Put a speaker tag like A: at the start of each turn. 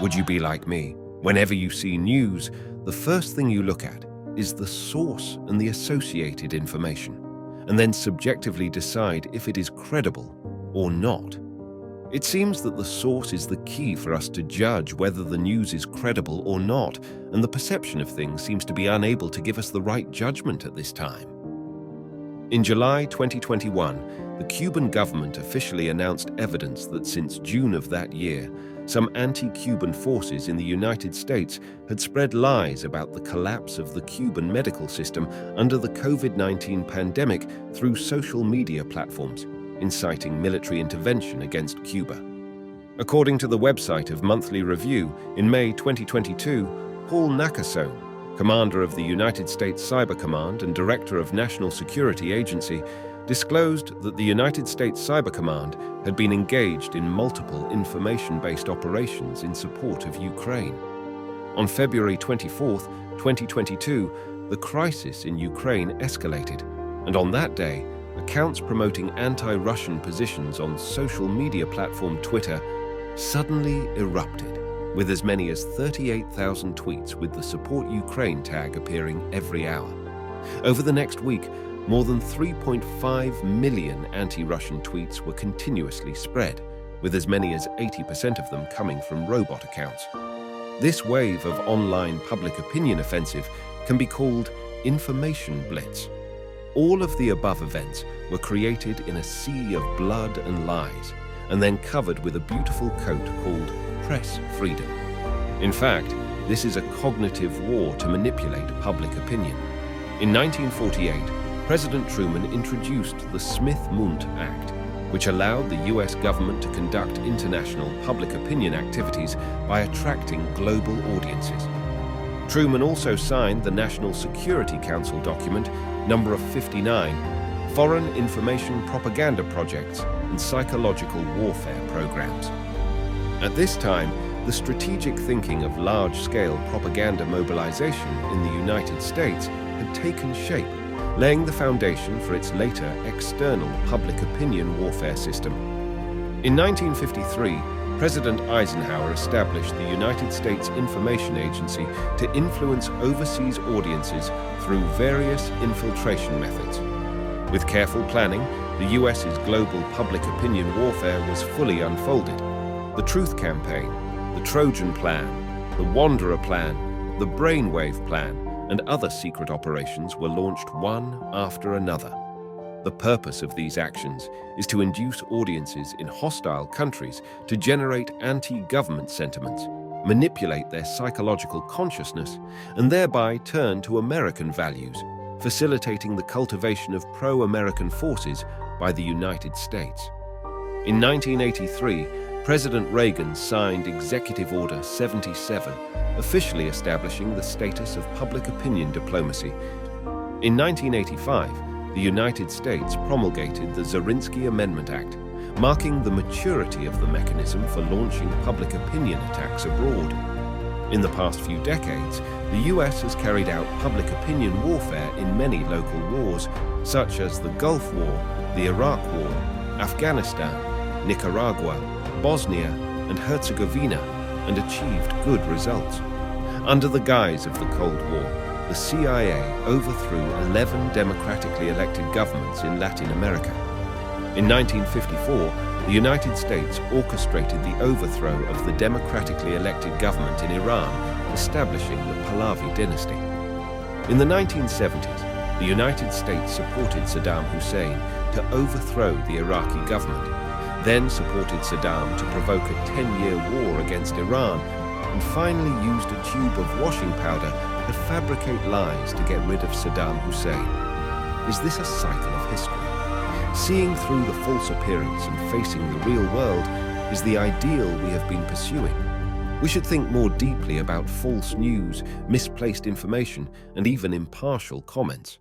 A: Would you be like me? Whenever you see news, the first thing you look at is the source and the associated information, and then subjectively decide if it is credible or not. It seems that the source is the key for us to judge whether the news is credible or not, and the perception of things seems to be unable to give us the right judgment at this time. In July 2021, the Cuban government officially announced evidence that since June of that year, some anti-Cuban forces in the United States had spread lies about the collapse of the Cuban medical system under the COVID-19 pandemic through social media platforms, inciting military intervention against Cuba. According to the website of Monthly Review, in May 2022, Paul Nakasone, commander of the United States Cyber Command and director of National Security Agency, disclosed that the United States Cyber Command had been engaged in multiple information-based operations in support of Ukraine. On February 24, 2022, the crisis in Ukraine escalated, and on that day, accounts promoting anti-Russian positions on social media platform Twitter suddenly erupted, with as many as 38,000 tweets with the Support Ukraine tag appearing every hour. Over the next week, more than 3.5 million anti-Russian tweets were continuously spread, with as many as 80% of them coming from robot accounts. This wave of online public opinion offensive can be called information blitz. All of the above events were created in a sea of blood and lies, and then covered with a beautiful coat called press freedom. In fact, this is a cognitive war to manipulate public opinion. In 1948, President Truman introduced the Smith-Mundt Act, which allowed the US government to conduct international public opinion activities by attracting global audiences. Truman also signed the National Security Council document number 59, Foreign Information Propaganda Projects and Psychological Warfare Programs. At this time, the strategic thinking of large-scale propaganda mobilization in the United States had taken shape, laying the foundation for its later external public opinion warfare system. In 1953, President Eisenhower established the United States Information Agency to influence overseas audiences through various infiltration methods. With careful planning, the US's global public opinion warfare was fully unfolded. The Truth Campaign, the Trojan Plan, the Wanderer Plan, the Brainwave Plan, and other secret operations were launched one after another. The purpose of these actions is to induce audiences in hostile countries to generate anti-government sentiments, manipulate their psychological consciousness, and thereby turn to American values, facilitating the cultivation of pro-American forces by the United States. In 1983, President Reagan signed Executive Order 77, officially establishing the status of public opinion diplomacy. In 1985, the United States promulgated the Zorinsky Amendment Act, marking the maturity of the mechanism for launching public opinion attacks abroad. In the past few decades, the US has carried out public opinion warfare in many local wars, such as the Gulf War, the Iraq War, Afghanistan, Nicaragua, Bosnia, and Herzegovina, and achieved good results. Under the guise of the Cold War, the CIA overthrew 11 democratically elected governments in Latin America. In 1954, the United States orchestrated the overthrow of the democratically elected government in Iran, establishing the Pahlavi dynasty. In the 1970s, the United States supported Saddam Hussein to overthrow the Iraqi government, then supported Saddam to provoke a 10-year war against Iran, and finally used a tube of washing powder to fabricate lies to get rid of Saddam Hussein. Is this a cycle of history? Seeing through the false appearance and facing the real world is the ideal we have been pursuing. We should think more deeply about false news, misplaced information, and even impartial comments.